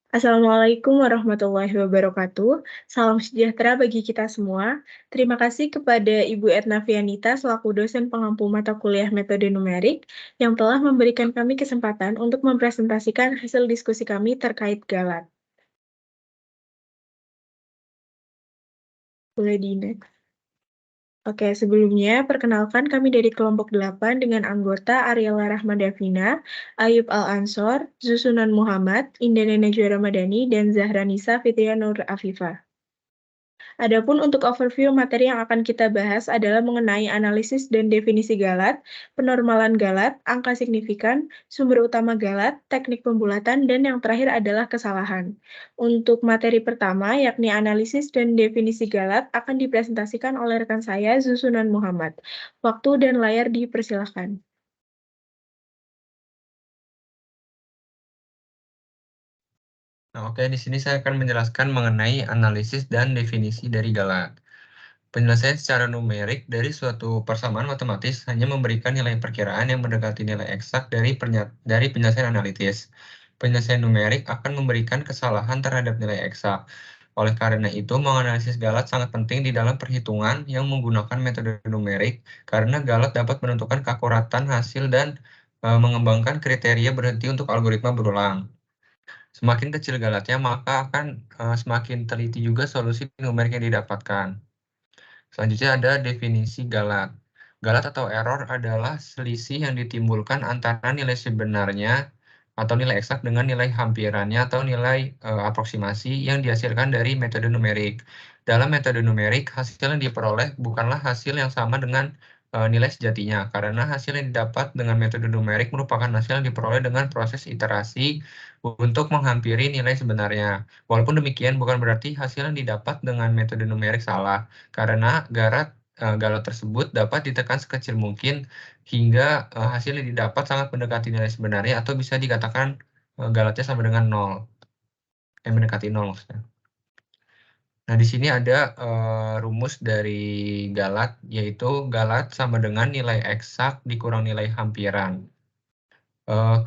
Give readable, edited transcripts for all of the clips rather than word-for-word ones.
Assalamualaikum warahmatullahi wabarakatuh. Salam sejahtera bagi kita semua. Terima kasih kepada Ibu Etna Fianita selaku dosen pengampu mata kuliah metode numerik yang telah memberikan kami kesempatan untuk mempresentasikan hasil diskusi kami terkait galat. Boleh di-next. Oke, sebelumnya perkenalkan kami dari kelompok 8 dengan anggota Ariela Rahmadavina, Ayub Al-Ansor, Zusunan Muhammad, Indanena Juara Ramadhani, dan Zahra Nisa Fitria Nur Afifah. Adapun untuk overview materi yang akan kita bahas adalah mengenai analisis dan definisi galat, penormalan galat, angka signifikan, sumber utama galat, teknik pembulatan, dan yang terakhir adalah kesalahan. Untuk materi pertama, yakni analisis dan definisi galat, akan dipresentasikan oleh rekan saya, Zusunan Muhammad. Waktu dan layar dipersilahkan. Oke, di sini saya akan menjelaskan mengenai analisis dan definisi dari galat. Penyelesaian secara numerik dari suatu persamaan matematis hanya memberikan nilai perkiraan yang mendekati nilai eksak dari penyelesaian analitis. Penyelesaian numerik akan memberikan kesalahan terhadap nilai eksak. Oleh karena itu, menganalisis galat sangat penting di dalam perhitungan yang menggunakan metode numerik karena galat dapat menentukan keakuratan hasil dan mengembangkan kriteria berhenti untuk algoritma berulang. Semakin kecil galatnya, maka akan semakin teliti juga solusi numerik yang didapatkan. Selanjutnya ada definisi galat. Galat atau error adalah selisih yang ditimbulkan antara nilai sebenarnya atau nilai eksak dengan nilai hampirannya atau nilai aproksimasi yang dihasilkan dari metode numerik. Dalam metode numerik, hasil yang diperoleh bukanlah hasil yang sama dengan nilai sejatinya, karena hasil yang didapat dengan metode numerik merupakan hasil yang diperoleh dengan proses iterasi untuk menghampiri nilai sebenarnya. Walaupun demikian, bukan berarti hasil yang didapat dengan metode numerik salah, karena galat tersebut dapat ditekan sekecil mungkin hingga hasil yang didapat sangat mendekati nilai sebenarnya atau bisa dikatakan galatnya sama dengan 0. Mendekati 0 maksudnya. Nah, di sini ada rumus dari galat, yaitu galat sama dengan nilai eksak dikurang nilai hampiran.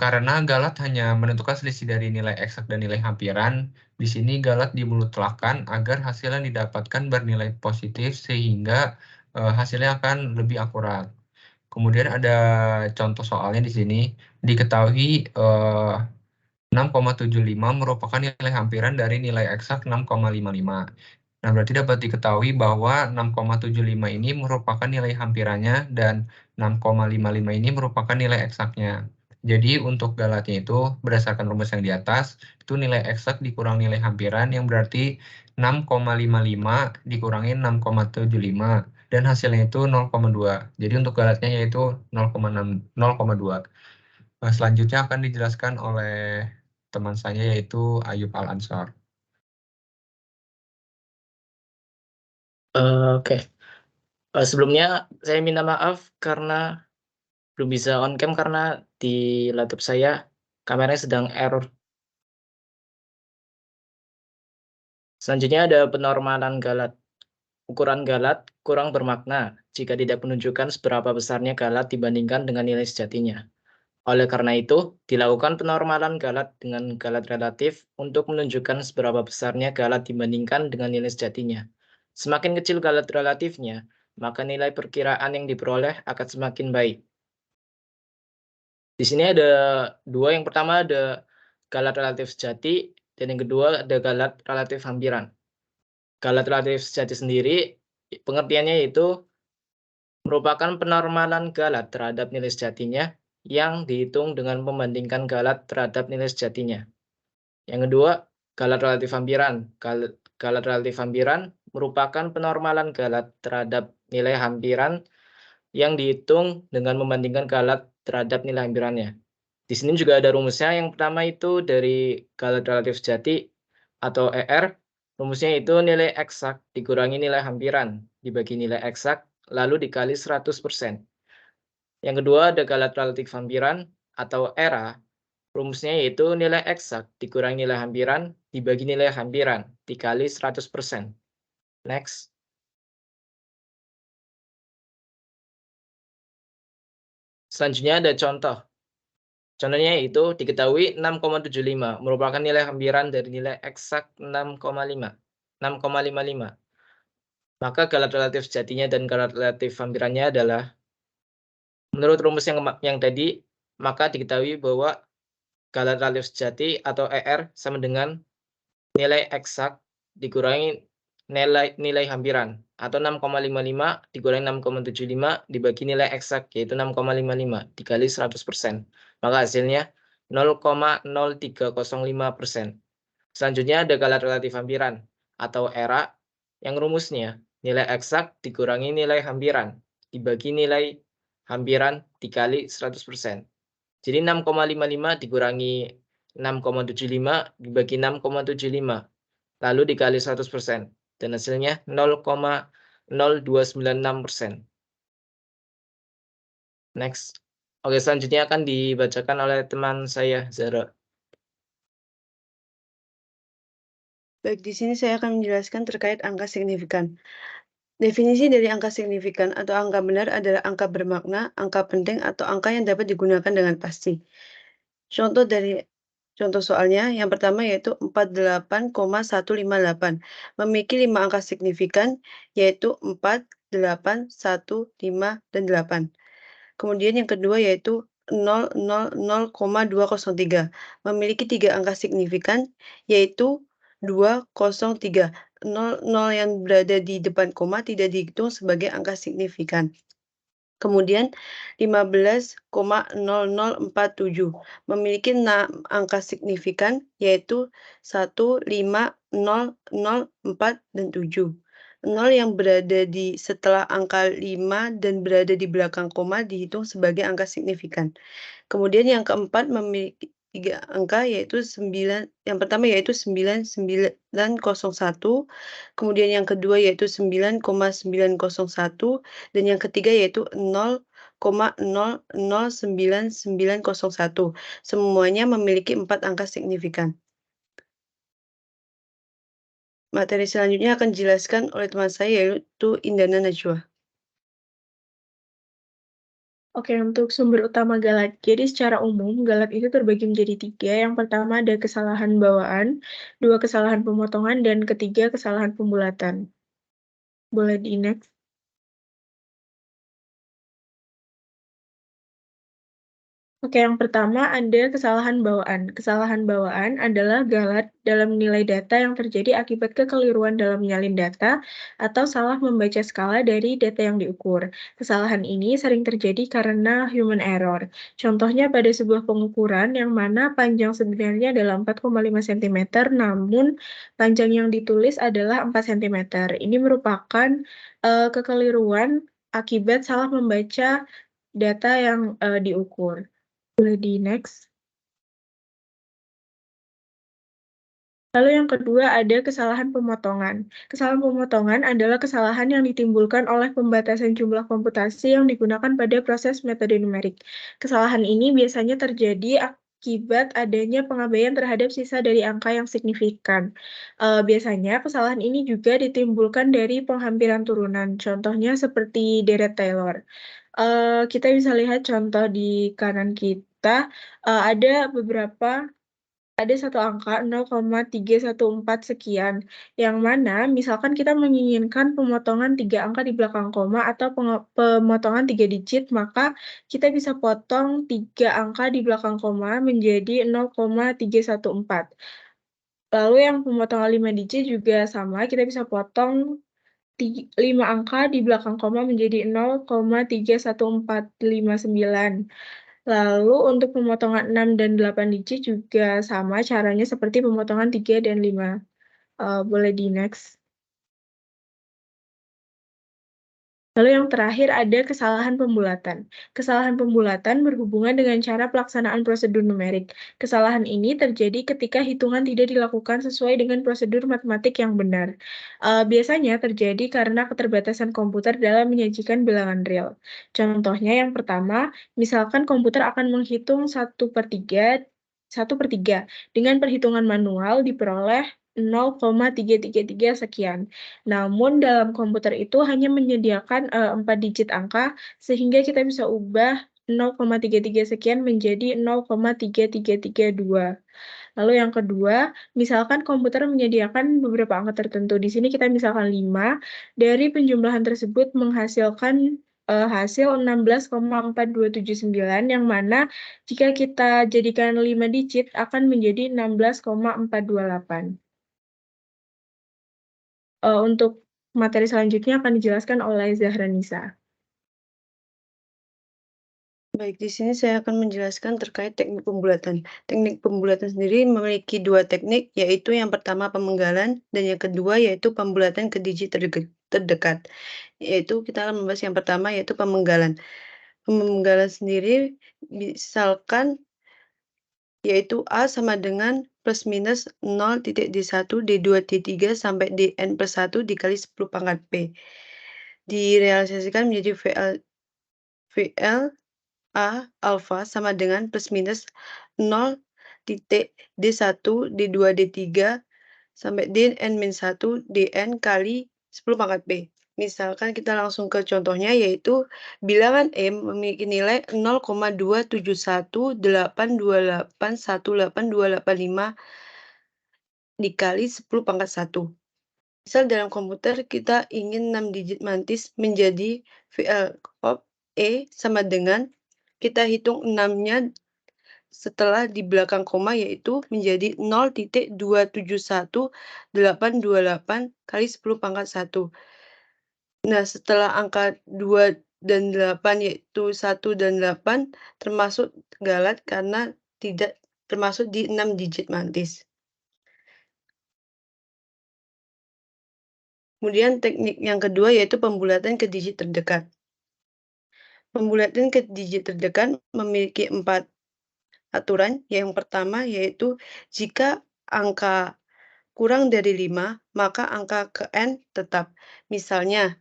Karena galat hanya menentukan selisih dari nilai eksak dan nilai hampiran, di sini galat dimutlakkan agar hasil yang didapatkan bernilai positif sehingga hasilnya akan lebih akurat. Kemudian ada contoh soalnya di sini. Diketahui 6,75 merupakan nilai hampiran dari nilai eksak 6,55. Nah, berarti dapat diketahui bahwa 6,75 ini merupakan nilai hampirannya dan 6,55 ini merupakan nilai eksaknya. Jadi untuk galatnya itu berdasarkan rumus yang di atas, itu nilai eksak dikurang nilai hampiran yang berarti 6,55 dikurangi 6,75 dan hasilnya itu 0,2. Jadi untuk galatnya yaitu 0,2. Selanjutnya akan dijelaskan oleh teman saya yaitu Ayub Al-Ansor. Oke. Sebelumnya saya minta maaf karena belum bisa on cam karena di laptop saya kameranya sedang error. Selanjutnya ada penormalan galat. Ukuran galat kurang bermakna jika tidak menunjukkan seberapa besarnya galat dibandingkan dengan nilai sejatinya. Oleh karena itu, dilakukan penormalan galat dengan galat relatif untuk menunjukkan seberapa besarnya galat dibandingkan dengan nilai sejatinya. Semakin kecil galat relatifnya, maka nilai perkiraan yang diperoleh akan semakin baik. Di sini ada dua. Yang pertama ada galat relatif sejati, dan yang kedua ada galat relatif hampiran. Galat relatif sejati sendiri, pengertiannya yaitu merupakan penormalan galat terhadap nilai sejatinya yang dihitung dengan membandingkan galat terhadap nilai sejatinya. Yang kedua, galat relatif hampiran. Galat relatif hampiran merupakan penormalan galat terhadap nilai hampiran yang dihitung dengan membandingkan galat terhadap nilai hampirannya. Di sini juga ada rumusnya. Yang pertama itu dari galat relatif sejati atau ER. Rumusnya itu nilai eksak dikurangi nilai hampiran dibagi nilai eksak lalu dikali 100%. Yang kedua ada galat relatif hampiran atau ERA. Rumusnya yaitu nilai eksak dikurangi nilai hampiran dibagi nilai hampiran dikali 100%. Next. Selanjutnya ada contoh. Contohnya itu diketahui 6,75 merupakan nilai hampiran dari nilai eksak 6,5. 6,55. Maka galat relatif sejatinya dan galat relatif hampirannya adalah menurut rumus yang tadi, maka diketahui bahwa galat relatif sejati atau ER sama dengan nilai eksak dikurangi nilai hampiran atau 6,55 dikurangi 6,75 dibagi nilai eksak yaitu 6,55 dikali 100%. Maka hasilnya 0,0305%. Selanjutnya ada galat relatif hampiran atau ERA yang rumusnya nilai eksak dikurangi nilai hampiran dibagi nilai hampiran dikali 100%. Jadi 6,55 dikurangi 6,75 dibagi 6,75 lalu dikali 100% dan hasilnya 0,0296%. Next. Oke, selanjutnya akan dibacakan oleh teman saya, Zara. Baik, di sini saya akan menjelaskan terkait angka signifikan. Definisi dari angka signifikan atau angka benar adalah angka bermakna, angka penting, atau angka yang dapat digunakan dengan pasti. Contoh soalnya, yang pertama yaitu 48,158. Memiliki 5 angka signifikan, yaitu 4, 8, 1, 5, dan 8. Kemudian yang kedua yaitu 0,203. Memiliki 3 angka signifikan, yaitu 203. 0 yang berada di depan koma tidak dihitung sebagai angka signifikan. Kemudian 15,0047 memiliki 6 angka signifikan, yaitu 1, 5, 0, 0, 4, dan 7. 0 yang berada di setelah angka 5 dan berada di belakang koma dihitung sebagai angka signifikan. Kemudian yang keempat memiliki 3 angka yaitu 9, yang pertama yaitu 9901, kemudian yang kedua yaitu 9,901, dan yang ketiga yaitu 0,009901. Semuanya memiliki 4 angka signifikan. Materi selanjutnya akan dijelaskan oleh teman saya yaitu Indana Najwa. Oke, untuk sumber utama galat. Jadi secara umum, galat itu terbagi menjadi 3. Yang pertama ada kesalahan bawaan, 2 kesalahan pemotongan, dan ketiga kesalahan pembulatan. Boleh di next. Oke, yang pertama ada kesalahan bawaan. Kesalahan bawaan adalah galat dalam nilai data yang terjadi akibat kekeliruan dalam menyalin data atau salah membaca skala dari data yang diukur. Kesalahan ini sering terjadi karena human error. Contohnya pada sebuah pengukuran yang mana panjang sebenarnya adalah 4,5 cm, namun panjang yang ditulis adalah 4 cm. Ini merupakan kekeliruan akibat salah membaca data yang diukur. Boleh di next. Lalu yang kedua ada kesalahan pemotongan. Kesalahan pemotongan adalah kesalahan yang ditimbulkan oleh pembatasan jumlah komputasi yang digunakan pada proses metode numerik. Kesalahan ini biasanya terjadi akibat adanya pengabaian terhadap sisa dari angka yang signifikan. Biasanya kesalahan ini juga ditimbulkan dari penghampiran turunan. Contohnya seperti deret Taylor. Kita bisa lihat contoh di kanan kita. Ada satu angka 0,314 sekian, yang mana misalkan kita menginginkan pemotongan 3 angka di belakang koma atau pemotongan 3 digit, maka kita bisa potong 3 angka di belakang koma menjadi 0,314. Lalu yang pemotongan 5 digit juga sama, kita bisa potong 5 angka di belakang koma menjadi 0,31459. Lalu untuk pemotongan 6 dan 8 digit juga sama caranya seperti pemotongan 3 dan 5. Boleh di next. Lalu yang terakhir ada kesalahan pembulatan. Kesalahan pembulatan berhubungan dengan cara pelaksanaan prosedur numerik. Kesalahan ini terjadi ketika hitungan tidak dilakukan sesuai dengan prosedur matematik yang benar. Biasanya terjadi karena keterbatasan komputer dalam menyajikan bilangan real. Contohnya yang pertama, misalkan komputer akan menghitung 1/3 dengan perhitungan manual diperoleh 0,333 sekian. Namun dalam komputer itu hanya menyediakan 4 digit angka, sehingga kita bisa ubah 0,33 sekian menjadi 0,3332. Lalu yang kedua, misalkan komputer menyediakan beberapa angka tertentu. Di sini kita misalkan 5, dari penjumlahan tersebut menghasilkan hasil 16,4279, yang mana jika kita jadikan 5 digit akan menjadi 16,428. Untuk materi selanjutnya akan dijelaskan oleh Zahranisa. Baik, di sini saya akan menjelaskan terkait teknik pembulatan. Teknik pembulatan sendiri memiliki dua teknik, yaitu yang pertama pemenggalan dan yang kedua yaitu pembulatan ke digit terdekat. Yaitu kita akan membahas yang pertama yaitu pemenggalan. Pemenggalan sendiri misalkan yaitu A sama dengan plus minus 0.D1, D2, D3 sampai Dn plus 1 dikali 10 pangkat P. Direalisasikan menjadi VL A alfa sama dengan plus minus 0.D1, D2, D3 sampai Dn-1 Dn kali 10 pangkat P. Misalkan kita langsung ke contohnya yaitu bilangan M memiliki nilai 0,27182818285 dikali 10 pangkat 1. Misal dalam komputer kita ingin 6 digit mantis menjadi VL of E sama dengan kita hitung 6-nya setelah di belakang koma yaitu menjadi 0.271828 kali 10 pangkat 1. Nah, setelah angka 2 dan 8 yaitu 1 dan 8 termasuk galat karena tidak termasuk di 6 digit mantis. Kemudian teknik yang kedua yaitu pembulatan ke digit terdekat. Pembulatan ke digit terdekat memiliki 4 aturan. Yang pertama yaitu jika angka kurang dari 5, maka angka ke N tetap. Misalnya,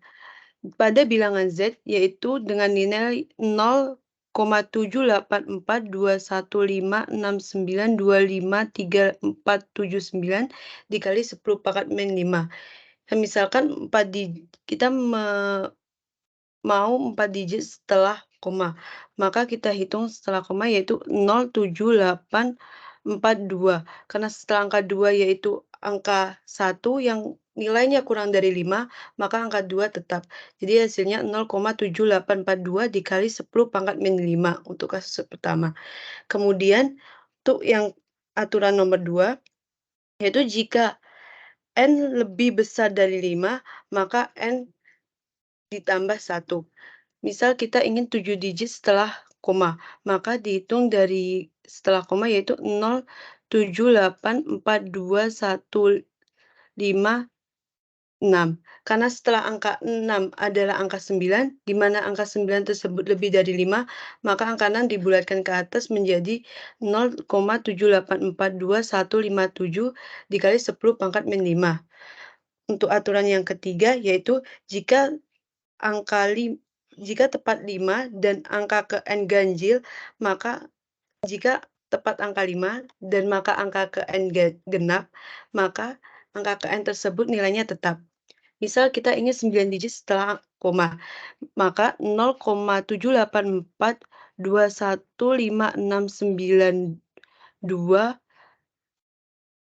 pada bilangan Z yaitu dengan nilai 0,7842156925349 dikali 10 pangkat min 5. Misalkan kita mau 4 digit setelah koma, maka kita hitung setelah koma yaitu 07842. Karena setelah angka 2 yaitu angka 1 yang nilainya kurang dari 5, maka angka 2 tetap. Jadi hasilnya 0,7842 dikali 10 pangkat min 5 untuk kasus pertama. Kemudian untuk yang aturan nomor 2, yaitu jika N lebih besar dari 5, maka N ditambah 1. Misal kita ingin 7 digit setelah koma, maka dihitung dari setelah koma yaitu 078421556. Karena setelah angka 6 adalah angka 9, di mana angka 9 tersebut lebih dari 5, maka angka 6 dibulatkan ke atas menjadi 0,7842157 dikali 10 pangkat min 5. Untuk aturan yang ketiga yaitu jika tepat 5 dan angka ke N ganjil, maka jika tepat angka 5 dan maka angka ke N genap, maka angka ke N tersebut nilainya tetap. Misal kita ingin 9 digit setelah koma, maka 0,784215692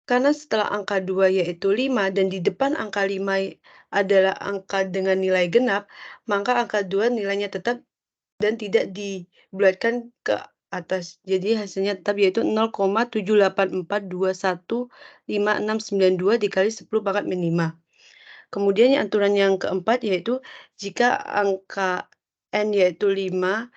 karena setelah angka 2 yaitu 5 dan di depan angka 5 adalah angka dengan nilai genap, maka angka 2 nilainya tetap dan tidak dibulatkan ke atas. Jadi hasilnya tetap yaitu 0,784215692 dikali 10 pangkat min 5. Kemudian aturan yang keempat yaitu jika angka N yaitu 5,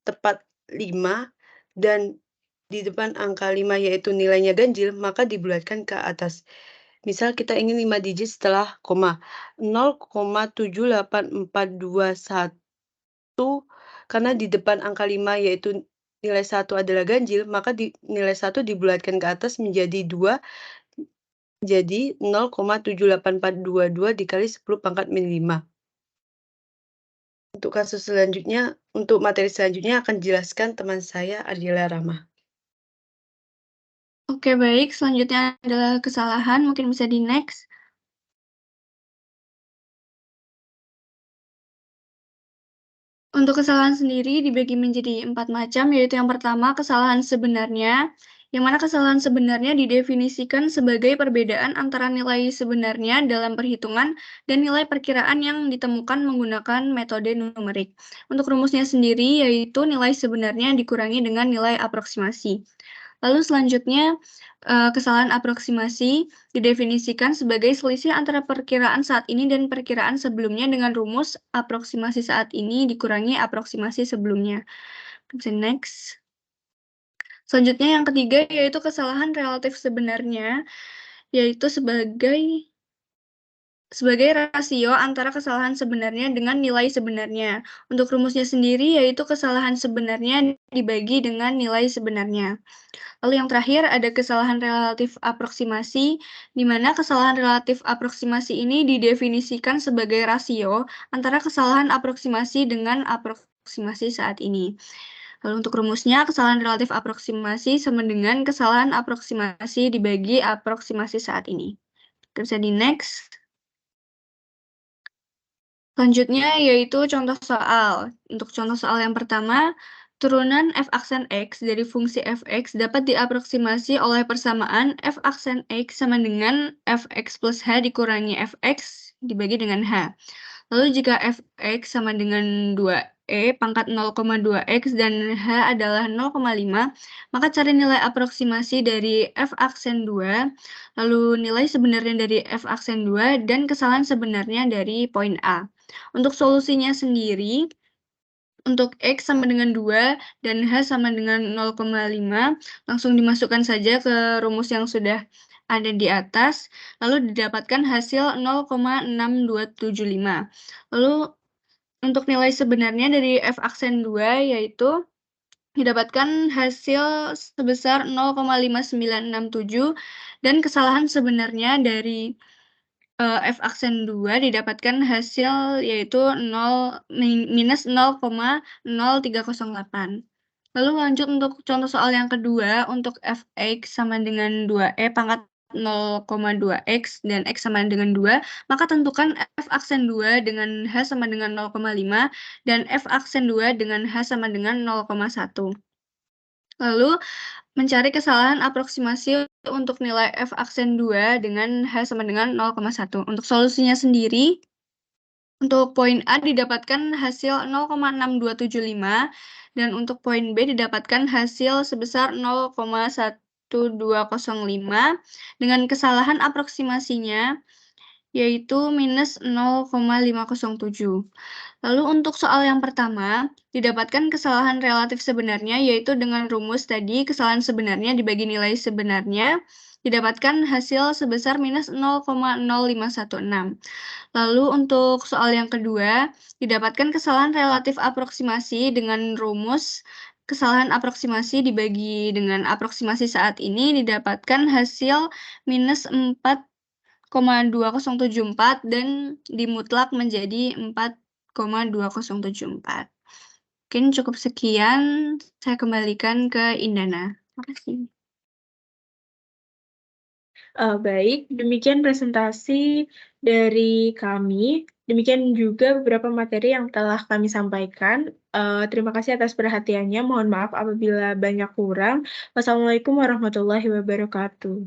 tepat 5, dan di depan angka 5 yaitu nilainya ganjil, maka dibulatkan ke atas. Misal kita ingin 5 digit setelah koma, 0,78421 karena di depan angka 5 yaitu nilai 1 adalah ganjil, maka nilai 1 dibulatkan ke atas menjadi 2, jadi 0,78422 dikali 10 pangkat min 5. Untuk materi selanjutnya akan dijelaskan teman saya Ardila Rama. Oke, baik. Selanjutnya adalah kesalahan. Mungkin bisa di next. Untuk kesalahan sendiri dibagi menjadi 4 macam, yaitu yang pertama kesalahan sebenarnya, yang mana kesalahan sebenarnya didefinisikan sebagai perbedaan antara nilai sebenarnya dalam perhitungan dan nilai perkiraan yang ditemukan menggunakan metode numerik. Untuk rumusnya sendiri yaitu nilai sebenarnya dikurangi dengan nilai aproksimasi. Lalu selanjutnya, kesalahan aproksimasi didefinisikan sebagai selisih antara perkiraan saat ini dan perkiraan sebelumnya dengan rumus aproksimasi saat ini dikurangi aproksimasi sebelumnya. Bisa next. Selanjutnya yang ketiga yaitu kesalahan relatif sebenarnya, yaitu sebagai rasio antara kesalahan sebenarnya dengan nilai sebenarnya. Untuk rumusnya sendiri yaitu kesalahan sebenarnya dibagi dengan nilai sebenarnya. Lalu yang terakhir ada kesalahan relatif aproksimasi, di mana kesalahan relatif aproksimasi ini didefinisikan sebagai rasio antara kesalahan aproksimasi dengan aproksimasi saat ini. Lalu untuk rumusnya, kesalahan relatif aproksimasi sama dengan kesalahan aproksimasi dibagi aproksimasi saat ini. Bisa di next. Selanjutnya yaitu contoh soal. Untuk contoh soal yang pertama, turunan f aksen x dari fungsi fx dapat diaproksimasi oleh persamaan f aksen x sama dengan fx plus h dikurangi fx dibagi dengan h. Lalu jika fx sama dengan 2e pangkat 0,2x dan h adalah 0,5, maka cari nilai aproksimasi dari f aksen 2, lalu nilai sebenarnya dari f aksen 2, dan kesalahan sebenarnya dari poin A. Untuk solusinya sendiri, untuk X sama dengan 2 dan H sama dengan 0,5, langsung dimasukkan saja ke rumus yang sudah ada di atas, lalu didapatkan hasil 0,6275. Lalu untuk nilai sebenarnya dari F aksen 2 yaitu didapatkan hasil sebesar 0,5967 dan kesalahan sebenarnya dari F aksen 2 didapatkan hasil yaitu minus 0,0308. Lalu lanjut untuk contoh soal yang kedua, untuk fx sama dengan 2e pangkat 0,2x dan x sama dengan 2, maka tentukan f aksen 2 dengan h sama dengan 0,5 dan f aksen 2 dengan h sama dengan 0,1. Lalu mencari kesalahan aproksimasi untuk nilai f aksen 2 dengan h sama dengan 0,1. Untuk solusinya sendiri, untuk poin A didapatkan hasil 0,6275 dan untuk poin B didapatkan hasil sebesar 0,1205 dengan kesalahan aproksimasinya yaitu minus 0,507. Lalu untuk soal yang pertama, didapatkan kesalahan relatif sebenarnya, yaitu dengan rumus tadi kesalahan sebenarnya dibagi nilai sebenarnya, didapatkan hasil sebesar minus 0,0516. Lalu untuk soal yang kedua, didapatkan kesalahan relatif aproksimasi dengan rumus kesalahan aproksimasi dibagi dengan aproksimasi saat ini, didapatkan hasil minus 4,2074 dan dimutlak menjadi 4,2074. Mungkin cukup sekian, saya kembalikan ke Indana. Terima kasih. Baik, demikian presentasi dari kami. Demikian juga beberapa materi yang telah kami sampaikan. Terima kasih atas perhatiannya. Mohon maaf apabila banyak kurang. Wassalamualaikum warahmatullahi wabarakatuh.